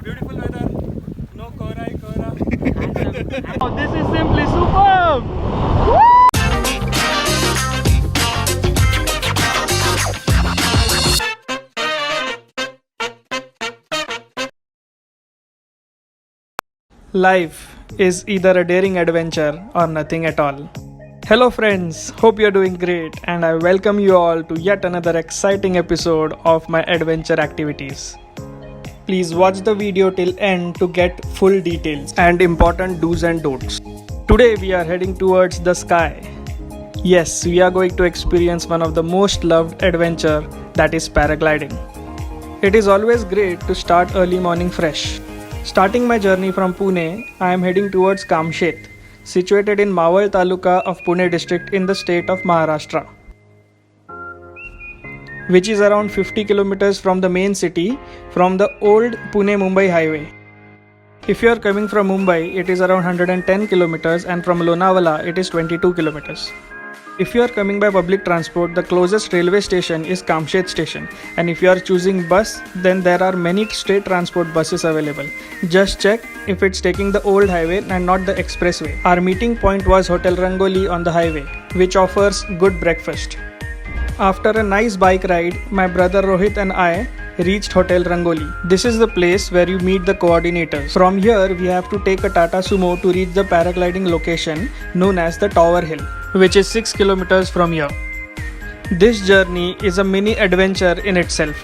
Beautiful weather, no Korai Kora. Oh, this is simply superb! Life is either a daring adventure or nothing at all. Hello, friends, hope you're doing great, and I welcome you all to yet another exciting episode of my adventure activities. Please watch the video till end to get full details and important do's and don'ts. Today we are heading towards the sky. Yes, we are going to experience one of the most loved adventure, that is paragliding. It is always great to start early morning fresh. Starting my journey from Pune, I am heading towards Kamshet, situated in Mawal Taluka of Pune district in the state of Maharashtra, which is around 50 kilometers from the main city from the old Pune-Mumbai highway. If you are coming from Mumbai, it is around 110 kilometers, and from Lonavala it is 22 kilometers. If you are coming by public transport, the closest railway station is Kamshet station, and if you are choosing bus, then there are many state transport buses available. Just check if it's taking the old highway and not the expressway. Our meeting point was Hotel Rangoli on the highway, which offers good breakfast. After a nice bike ride, my brother Rohit and I reached Hotel Rangoli. This is the place where you meet the coordinators. From here, we have to take a Tata Sumo to reach the paragliding location known as the Tower Hill, which is 6 kilometers from here. This journey is a mini adventure in itself.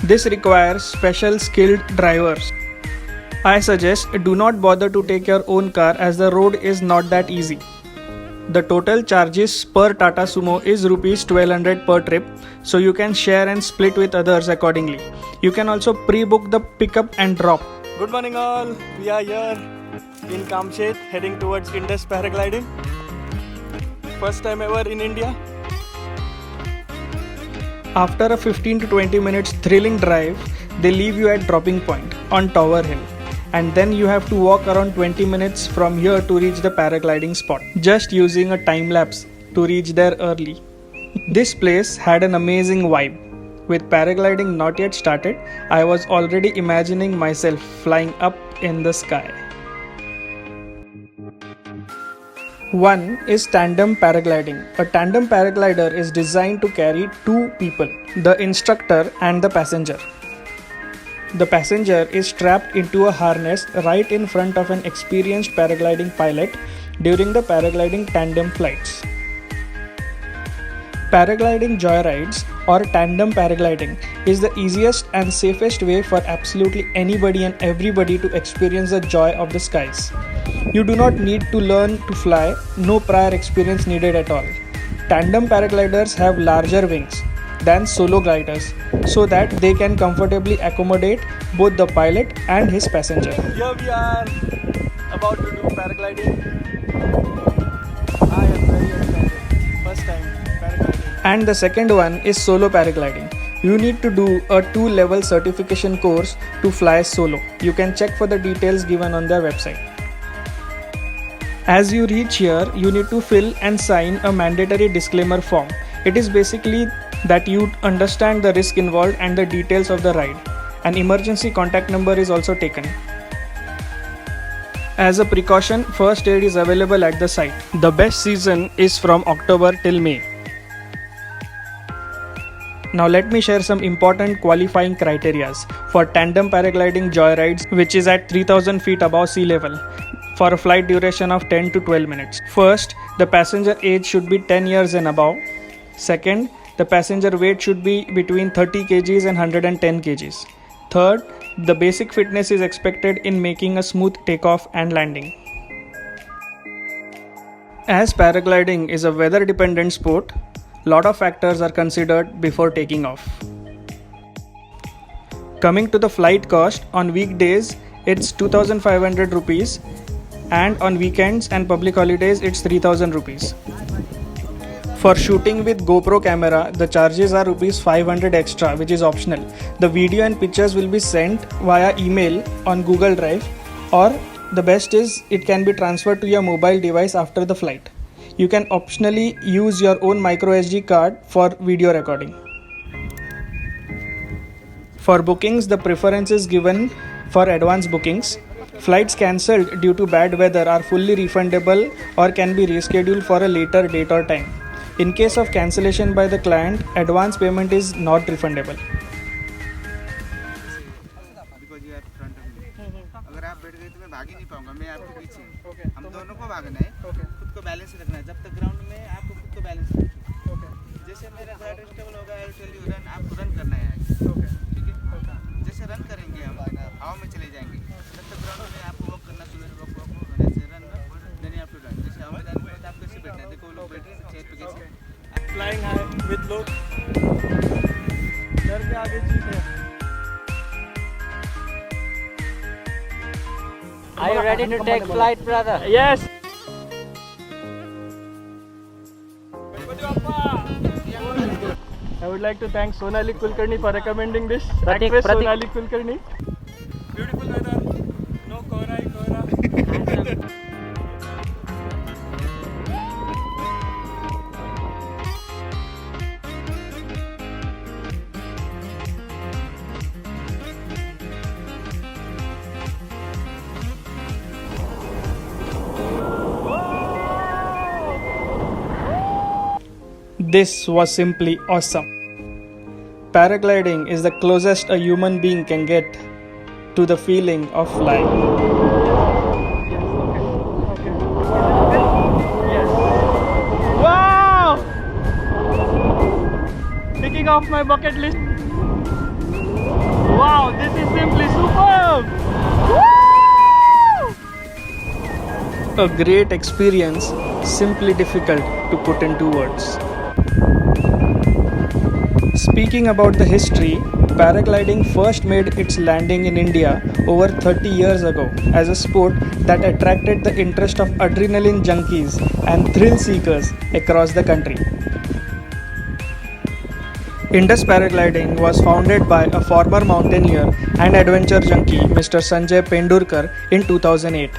This requires special skilled drivers. I suggest do not bother to take your own car as the road is not that easy. The total charges per Tata Sumo is Rs 1200 per trip, so you can share and split with others accordingly. You can also pre-book the pickup and drop. Good morning all, we are here in Kamshet heading towards Indus paragliding. First time ever in India. After a 15 to 20 minutes thrilling drive, they leave you at dropping point on Tower Hill. And then you have to walk around 20 minutes from here to reach the paragliding spot, just using a time lapse to reach there early. This place had an amazing vibe. With paragliding not yet started, I was already imagining myself flying up in the sky. One is tandem paragliding. A tandem paraglider is designed to carry two people, the instructor and the passenger. The passenger is strapped into a harness right in front of an experienced paragliding pilot during the paragliding tandem flights. Paragliding joyrides or tandem paragliding is the easiest and safest way for absolutely anybody and everybody to experience the joy of the skies. You do not need to learn to fly, no prior experience needed at all. Tandem paragliders have larger wings than solo gliders so that they can comfortably accommodate both the pilot and his passenger. Here we are about to do paragliding. I am very excited. First time paragliding. And the second one is solo paragliding. You need to do a 2-level certification course to fly solo. You can check for the details given on their website. As you reach here, you need to fill and sign a mandatory disclaimer form. It is basically that you understand the risk involved and the details of the ride. An emergency contact number is also taken. As a precaution, first aid is available at the site. The best season is from October till May. Now let me share some important qualifying criteria for tandem paragliding joyrides, which is at 3000 feet above sea level, for a flight duration of 10 to 12 minutes. First, the passenger age should be 10 years and above. Second, the passenger weight should be between 30 kgs and 110 kgs. Third, the basic fitness is expected in making a smooth takeoff and landing. As paragliding is a weather dependent sport, lot of factors are considered before taking off. Coming to the flight cost, on weekdays it's 2500 rupees and on weekends and public holidays it's 3000 rupees. For shooting with GoPro camera, the charges are Rs 500 extra, which is optional. The video and pictures will be sent via email on Google Drive, or the best is it can be transferred to your mobile device after the flight. You can optionally use your own micro SD card for video recording. For bookings, the preference is given for advance bookings. Flights cancelled due to bad weather are fully refundable or can be rescheduled for a later date or time. In case of cancellation by the client, advance payment is not refundable. Because you are front of me. अगर आप बैठ गए तो मैं भाग ही नहीं पाऊंगा, मैं आपके पीछे हूँ। हम दोनों को भागना है, खुद को बैलेंस रखना है। जब तक ग्राउंड में आपको खुद को बैलेंस रखना है। जैसे मेरा थर्ड स्टेबल होगा, I will tell you run, आपको रन करना है आगे, ठीक है? जैसे रन करेंगे हम हवा में चले जाएंगे, जब तक ग्राउंड में आपको वॉक करना शुरू होने से run then you have to run. जैसे हवा में जाने के बाद आप कैसे बैठना है, देखो लोग बैठे हैं चेयर पे कैसे Flying high with low. डर के आगे चीज है. Are you ready to take flight, brother? Yes. I would like to thank Sonali Kulkarni for recommending this. Pratik. Sonali Kulkarni. Beautiful weather. No kora. This was simply awesome. Paragliding is the closest a human being can get to the feeling of flying. Wow! Ticking off my bucket list. Wow, this is simply superb! Woo! A great experience, simply difficult to put into words. Speaking about the history, paragliding first made its landing in India over 30 years ago as a sport that attracted the interest of adrenaline junkies and thrill seekers across the country. Indus Paragliding was founded by a former mountaineer and adventure junkie, Mr. Sanjay Pendurkar, in 2008.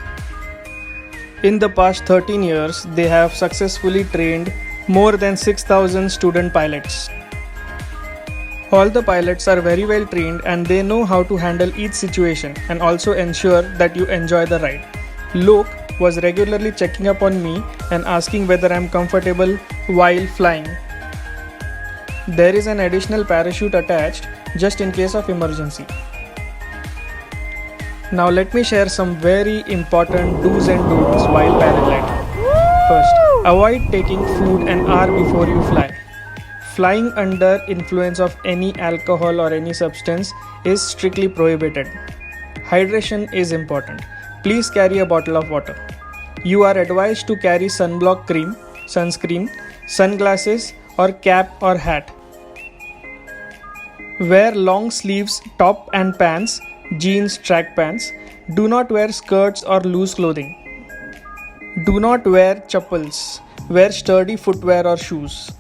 In the past 13 years, they have successfully trained more than 6,000 student pilots. All the pilots are very well trained and they know how to handle each situation and also ensure that you enjoy the ride. Lok was regularly checking up on me and asking whether I am comfortable while flying. There is an additional parachute attached just in case of emergency. Now let me share some very important do's and don'ts while paragliding. First, avoid taking food an hour before you fly. Flying under influence of any alcohol or any substance is strictly prohibited. Hydration is important. Please carry a bottle of water. You are advised to carry sunblock cream, sunscreen, sunglasses or cap or hat. Wear long sleeves top and pants, jeans, track pants. Do not wear skirts or loose clothing. Do not wear chappals. Wear sturdy footwear or shoes.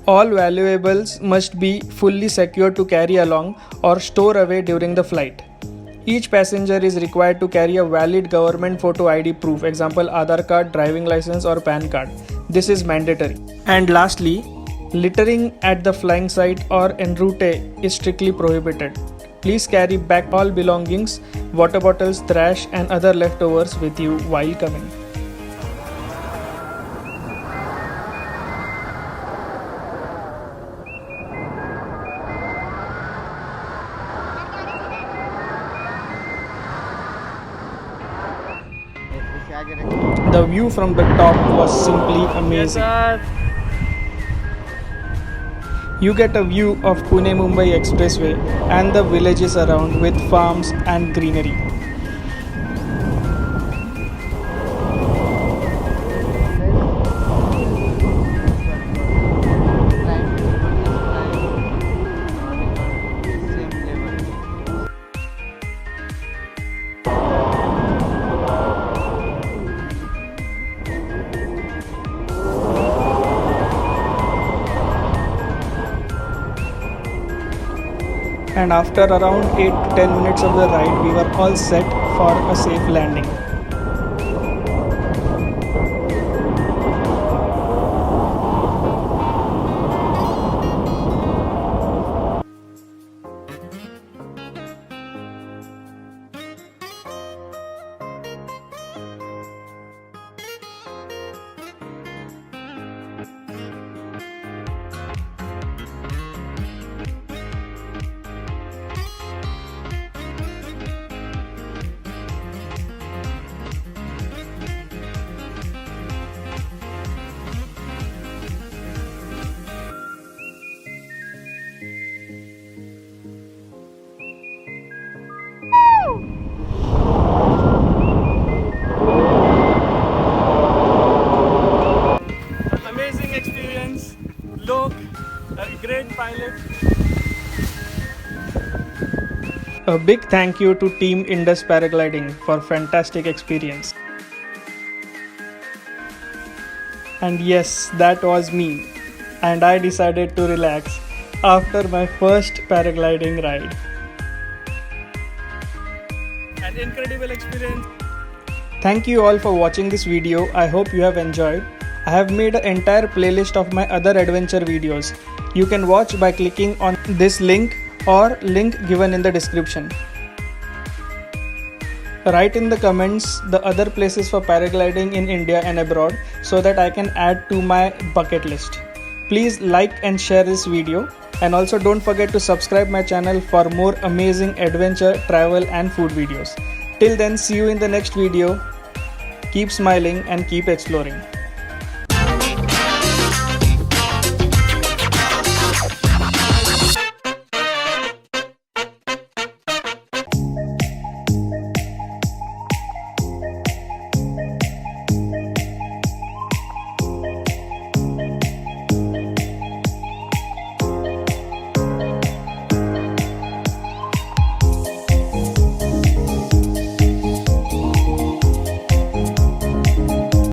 All valuables must be fully secured to carry along or store away during the flight. Each passenger is required to carry a valid government photo ID proof, example Aadhaar card, driving license or PAN card. This is mandatory. And lastly, littering at the flying site or en route is strictly prohibited. Please carry back all belongings, water bottles, trash and other leftovers with you while coming. The view from the top was simply amazing. You get a view of Pune-Mumbai Expressway and the villages around with farms and greenery. And after around 8 to 10 minutes of the ride, we were all set for a safe landing. A big thank you to Team Indus Paragliding for fantastic experience. And yes, that was me. And I decided to relax after my first paragliding ride. An incredible experience. Thank you all for watching this video. I hope you have enjoyed. I have made an entire playlist of my other adventure videos. You can watch by clicking on this link or link given in the description. Write in the comments the other places for paragliding in India and abroad so that I can add to my bucket list. Please like and share this video, and also don't forget to subscribe my channel for more amazing adventure, travel and food videos. Till then, see you in the next video. Keep smiling and keep exploring.